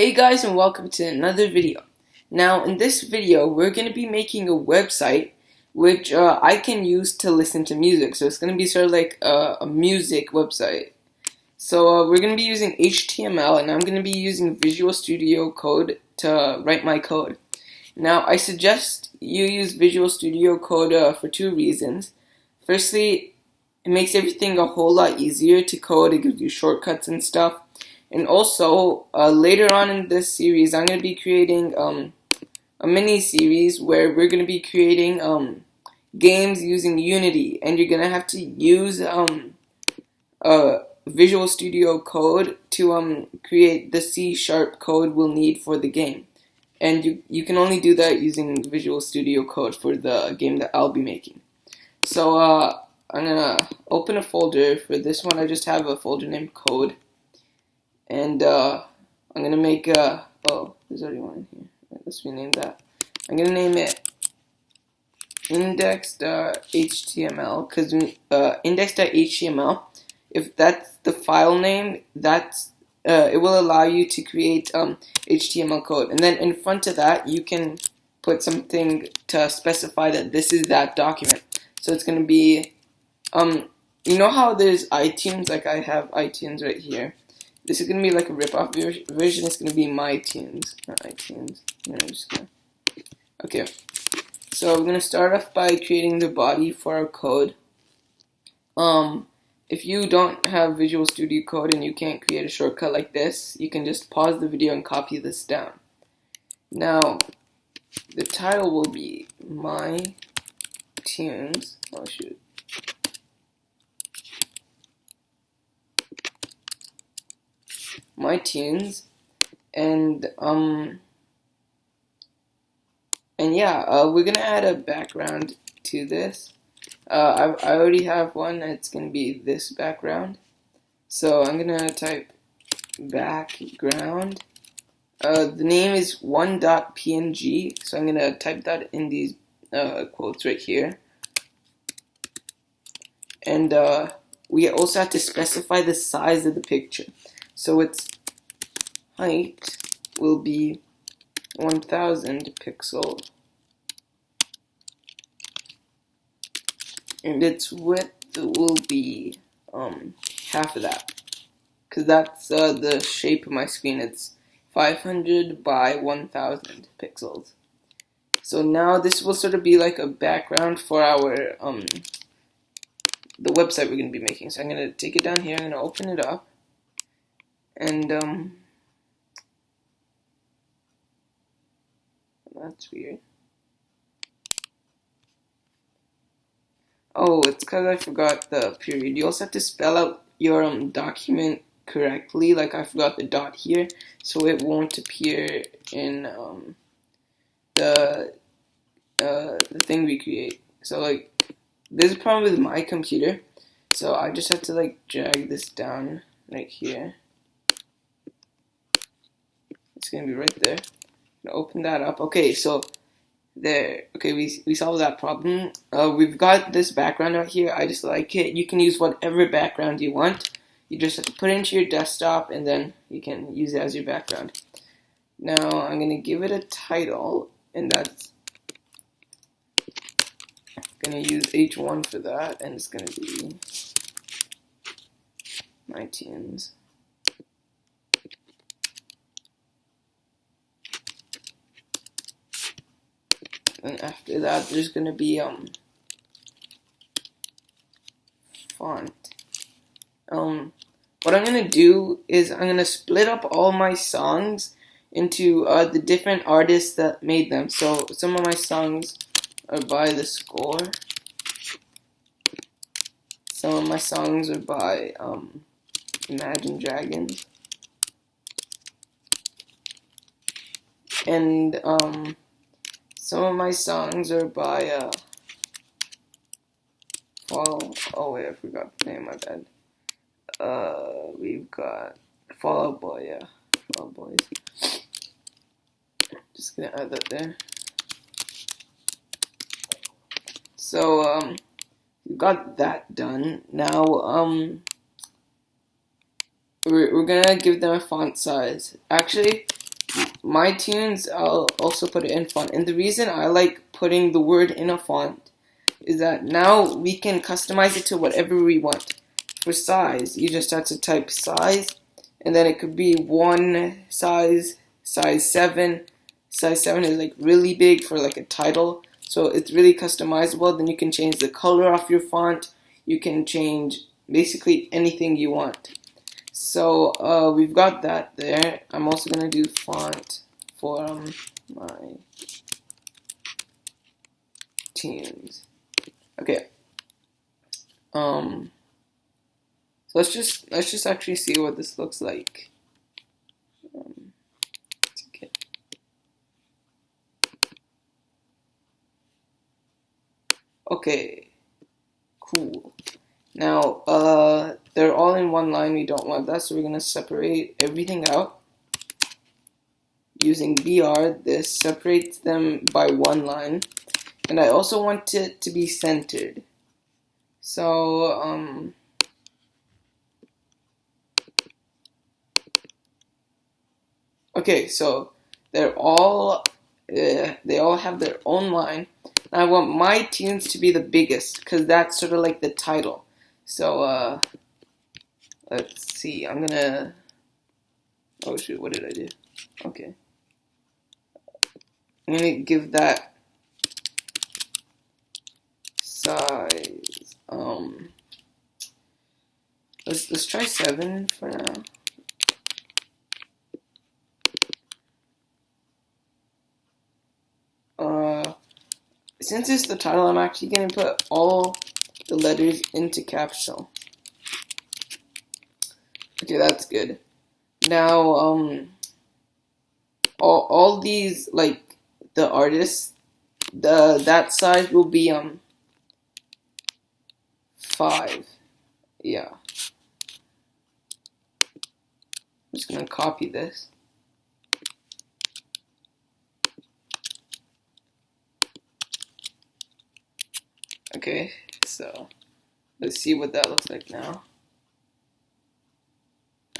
Hey guys, and welcome to another video. Now in this video we're going to be making a website which I can use to listen to music. So it's going to be sort of like a music website. So we're going to be using HTML, and I'm going to be using Visual Studio Code to write my code. Now I suggest you use Visual Studio Code for two reasons. Firstly, it makes everything a whole lot easier to code. It gives you shortcuts and stuff. And also, later on in this series, I'm going to be creating a mini-series where we're going to be creating games using Unity. And you're going to have to use Visual Studio Code to create the C# code we'll need for the game. And you can only do that using Visual Studio Code for the game that I'll be making. So I'm going to open a folder. For this one, I just have a folder named code. And I'm going to make oh, there's already one in here. Right, let's rename that. I'm going to name it index.html, because index.html, if that's the file name, that's it will allow you to create HTML code. And then in front of that, you can put something to specify that this is that document. So it's going to be, you know how there's iTunes, like I have iTunes right here. This is going to be like a rip-off version. It's going to be my tunes, not iTunes. Okay, so we're going to start off by creating the body for our code. If you don't have Visual Studio Code and you can't create a shortcut like this, you can just pause the video and copy this down. Now, the title will be My Tunes. Oh shoot. My tunes, and yeah, we're gonna add a background to this. I already have one. It's gonna be this background. So I'm gonna type background. The name is one.png. So I'm gonna type that in these quotes right here. And we also have to specify the size of the picture. So its height will be 1000 pixels, and its width will be half of that, because that's the shape of my screen. It's 500 by 1000 pixels. So now this will sort of be like a background for our the website we're going to be making. So I'm going to take it down here. I'm going to open it up. And that's weird. Oh, it's because I forgot the period. You also have to spell out your document correctly. Like I forgot the dot here, so it won't appear in the thing we create. So like, there's a problem with my computer, so I just have to like drag this down right here. It's gonna be right there. I'm gonna open that up. Okay, so there. Okay, we solved that problem. We've got this background out here. I just like it. You can use whatever background you want. You just have to put it into your desktop, and then you can use it as your background. Now I'm gonna give it a title, and that's gonna use H1 for that, and it's gonna be My Tunes. And after that, there's gonna be font. What I'm gonna do is I'm gonna split up all my songs into the different artists that made them. So some of my songs are by The Score. Some of my songs are by Imagine Dragons. And some of my songs are by oh wait, I forgot the name, my bad. We've got Fall Out Boy, yeah. Fall Out Boys. Just gonna add that there. So we've got that done. Now we're gonna give them a font size. Actually, my tunes, I'll also put it in font. And the reason I like putting the word in a font is that now we can customize it to whatever we want. For size, you just have to type size, and then it could be one size, size 7. Size 7 is like really big for like a title, so it's really customizable. Then you can change the color of your font. You can change basically anything you want. So we've got that there. I'm also gonna do font for my tunes. Okay. So let's just actually see what this looks like. Okay. Okay. Cool. Now, they're all in one line. We don't want that, so we're gonna separate everything out. Using BR, this separates them by one line. And I also want it to be centered. So, okay, so they all have their own line. I want my tunes to be the biggest, because that's sort of like the title. So, let's see. I'm gonna... Oh, shoot. What did I do? Okay. I'm gonna give that size. Let's try 7 for now. Since it's the title, I'm actually gonna put all the letters into caps lock. Okay, that's good. Now, all these, like, the artists, that size will be, 5. Yeah. I'm just gonna copy this. Okay, so let's see what that looks like now.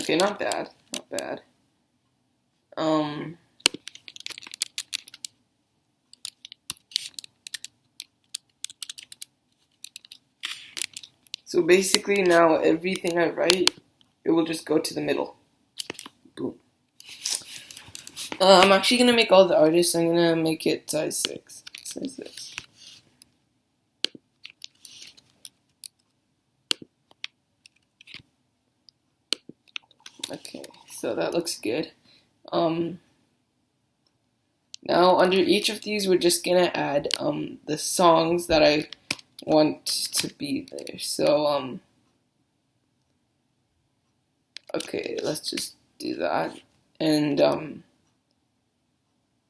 Okay, not bad, not bad. So basically now everything I write, it will just go to the middle. Boom. I'm actually gonna make all the artists. I'm gonna make it size 6. Size 6. Okay, so that looks good. Now under each of these, we're just gonna add the songs that I want to be there. So okay, let's just do that, and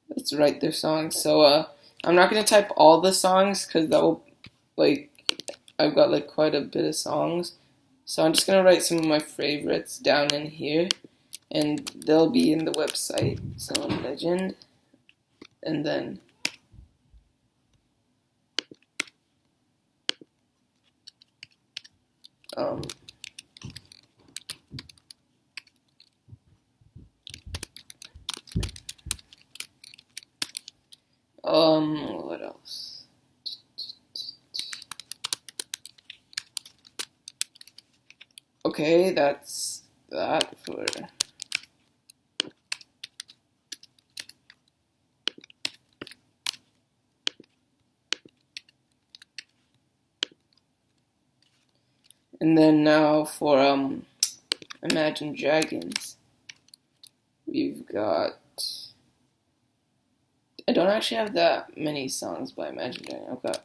let's write their songs. So I'm not gonna type all the songs because that will, like, I've got like quite a bit of songs. So I'm just gonna write some of my favorites down in here, and they'll be in the website. So legend, and then what else? Okay, that's that for... And then now for Imagine Dragons, we've got... I don't actually have that many songs by Imagine Dragons. I've got...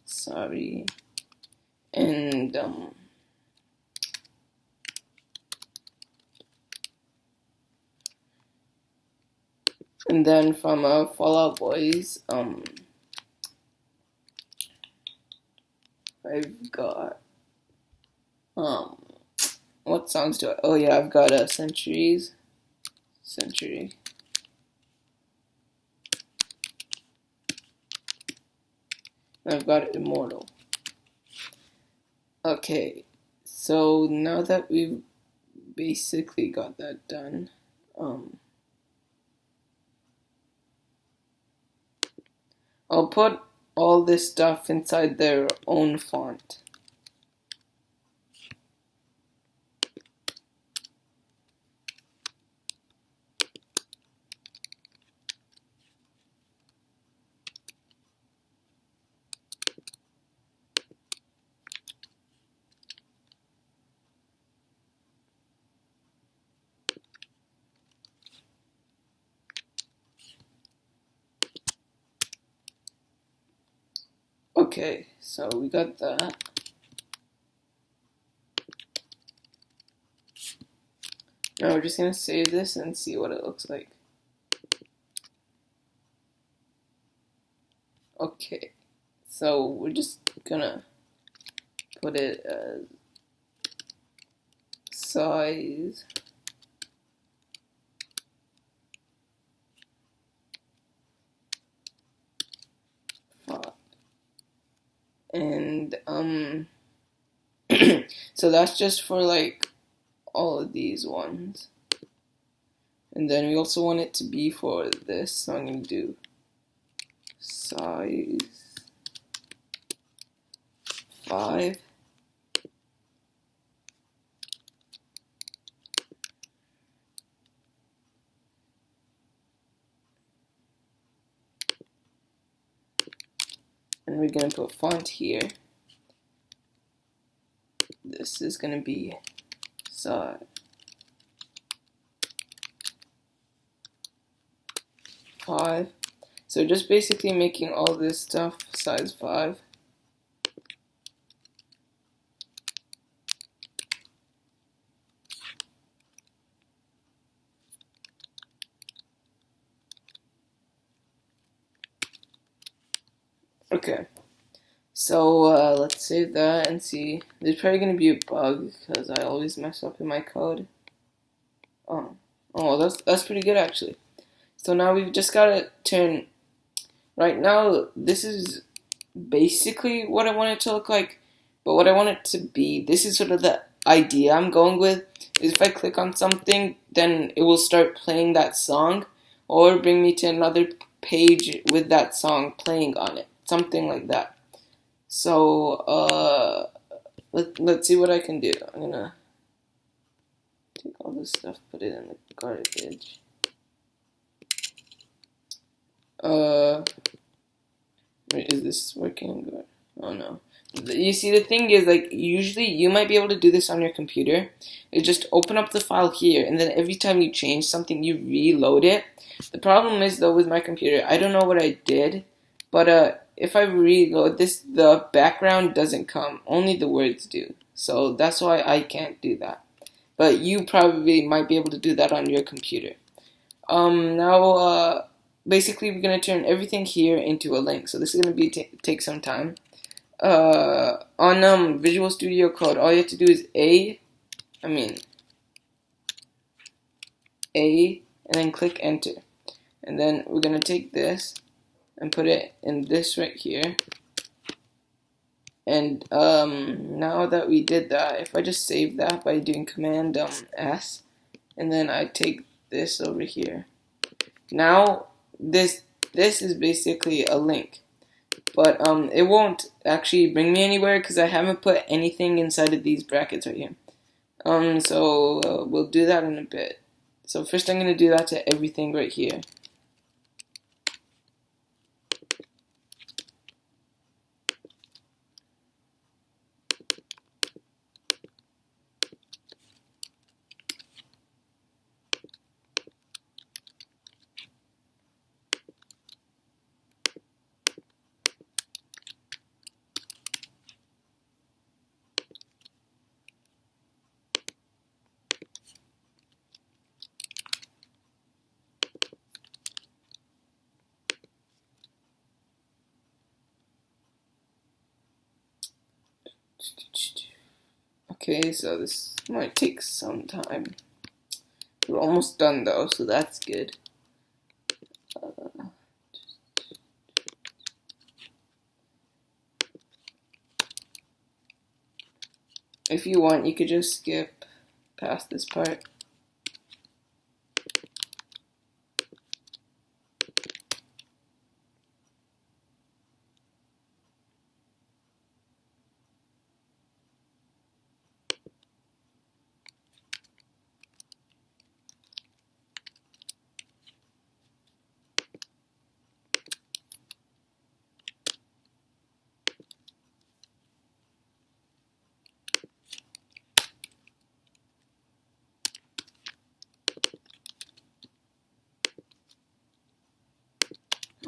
Sorry. And then from Fall Out Boys, I've got what songs do I... Oh yeah, I've got Century. I've got Immortal. Okay, so now that we've basically got that done, I'll put all this stuff inside their own font. Okay, so we got that. Now we're just gonna save this and see what it looks like. Okay, so we're just gonna put it as size 5. And so that's just for like all of these ones. And then we also want it to be for this, so I'm gonna do size 5. And we're gonna put font here. This is gonna be size 5. So just basically making all this stuff size 5. Okay, so let's save that and see. There's probably gonna be a bug because I always mess up in my code. Oh, that's pretty good actually. So now we've just gotta turn. Right now, this is basically what I want it to look like, but what I want it to be, this is sort of the idea I'm going with, is if I click on something, then it will start playing that song, or bring me to another page with that song playing on it, something like that. So, let's see what I can do. I'm gonna take all this stuff, put it in the garbage. Is this working good? Oh no. You see, the thing is, like, usually you might be able to do this on your computer. You just open up the file here, and then every time you change something, you reload it. The problem is, though, with my computer, I don't know what I did, but if I reload this, the background doesn't come. Only the words do. So that's why I can't do that. But you probably might be able to do that on your computer. Now, basically, we're going to turn everything here into a link. So this is going to take some time. On Visual Studio Code, all you have to do is A, and then click enter. And then we're going to take this and put it in this right here. And now that we did that, if I just save that by doing Command S, and then I take this over here. Now this is basically a link, but it won't actually bring me anywhere because I haven't put anything inside of these brackets right here. So we'll do that in a bit. So first I'm going to do that to everything right here. Okay, so this might take some time. We're almost done though, so that's good. If you want, you could just skip past this part.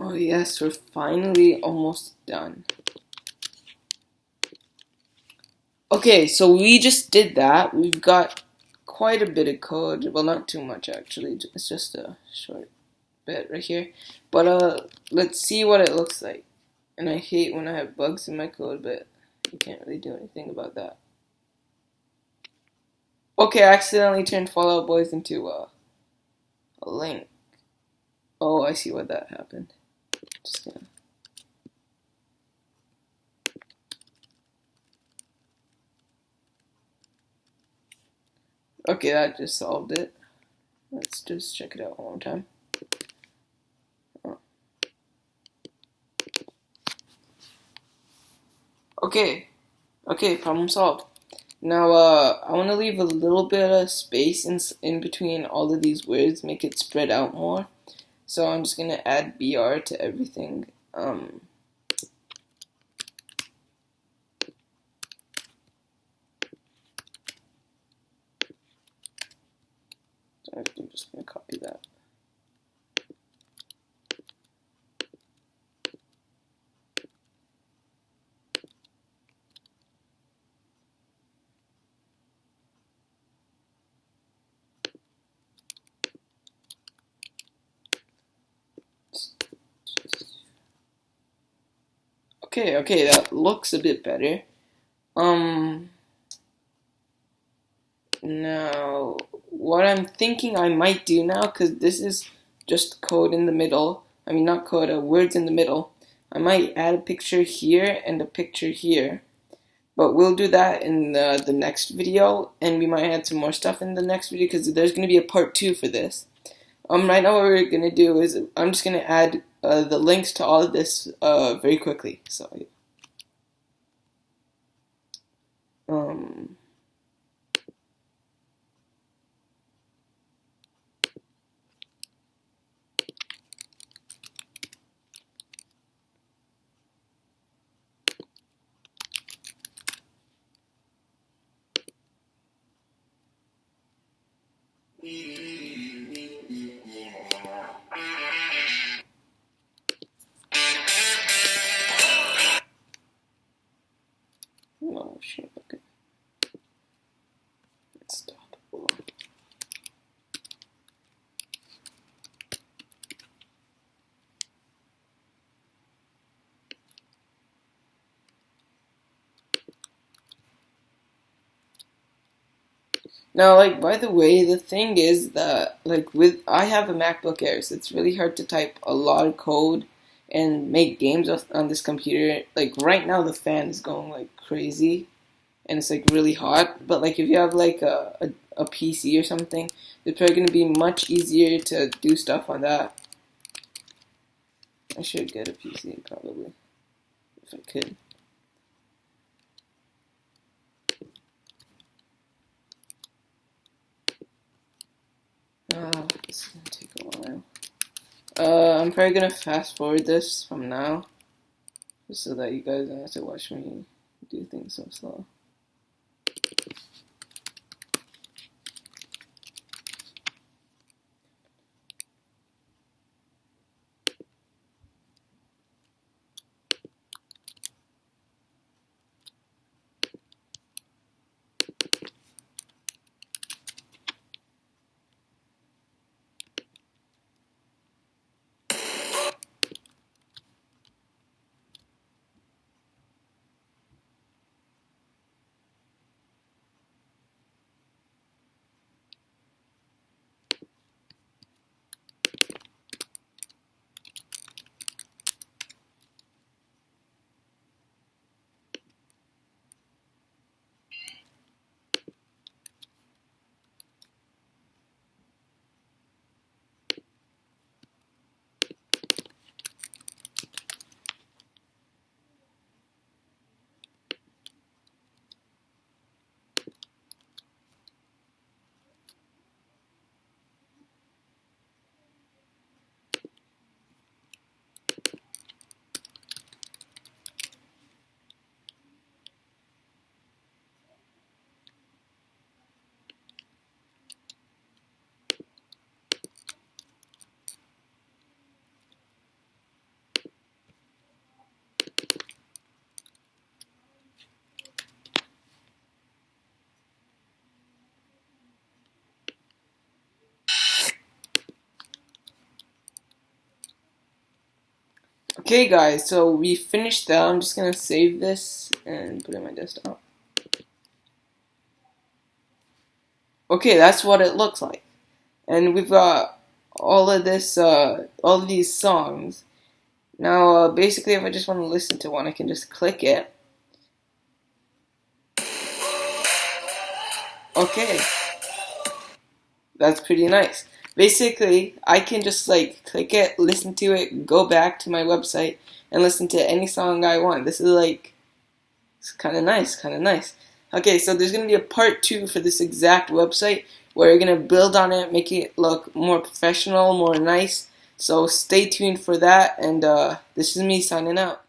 Oh yes, we're finally almost done. Okay, so we just did that. We've got quite a bit of code. Well, not too much actually. It's just a short bit right here. But let's see what it looks like. And I hate when I have bugs in my code, but you can't really do anything about that. Okay, I accidentally turned Fall Out Boys into a link. Oh, I see what that happened. Just gonna... Okay, that just solved it. Let's just check it out one more time. Oh. Okay, problem solved. Now, I want to leave a little bit of space in between all of these words, make it spread out more. So I'm just gonna add BR to everything. So I'm just gonna copy that. Okay, that looks a bit better. Now, what I'm thinking I might do now, because this is just code in the middle, I mean not code, words in the middle, I might add a picture here and a picture here, but we'll do that in the next video, and we might add some more stuff in the next video, because there's going to be a part 2 for this. Right now what we're going to do is, I'm just going to add the links to all of this very quickly, so, oh shit, okay. Let's stop. Now, like, by the way, the thing is that, like, I have a MacBook Air, so it's really hard to type a lot of code and make games on this computer. Like, right now the fan is going, like, crazy, and it's, like, really hot, but, like, if you have, like, a PC or something, it's probably going to be much easier to do stuff on that. I should get a PC, probably, if I could. This is going to take a while. I'm probably gonna fast forward this from now, just so that you guys don't have to watch me do things so slow. Okay guys, so we finished that. I'm just gonna save this and put it in my desktop. Okay, that's what it looks like. And we've got all of this, all of these songs. Now, basically, if I just want to listen to one, I can just click it. Okay, that's pretty nice. Basically, I can just like click it, listen to it, go back to my website, and listen to any song I want. This is like, it's kind of nice, kind of nice. Okay, so there's going to be a part 2 for this exact website where you're going to build on it, make it look more professional, more nice. So stay tuned for that, and this is me signing out.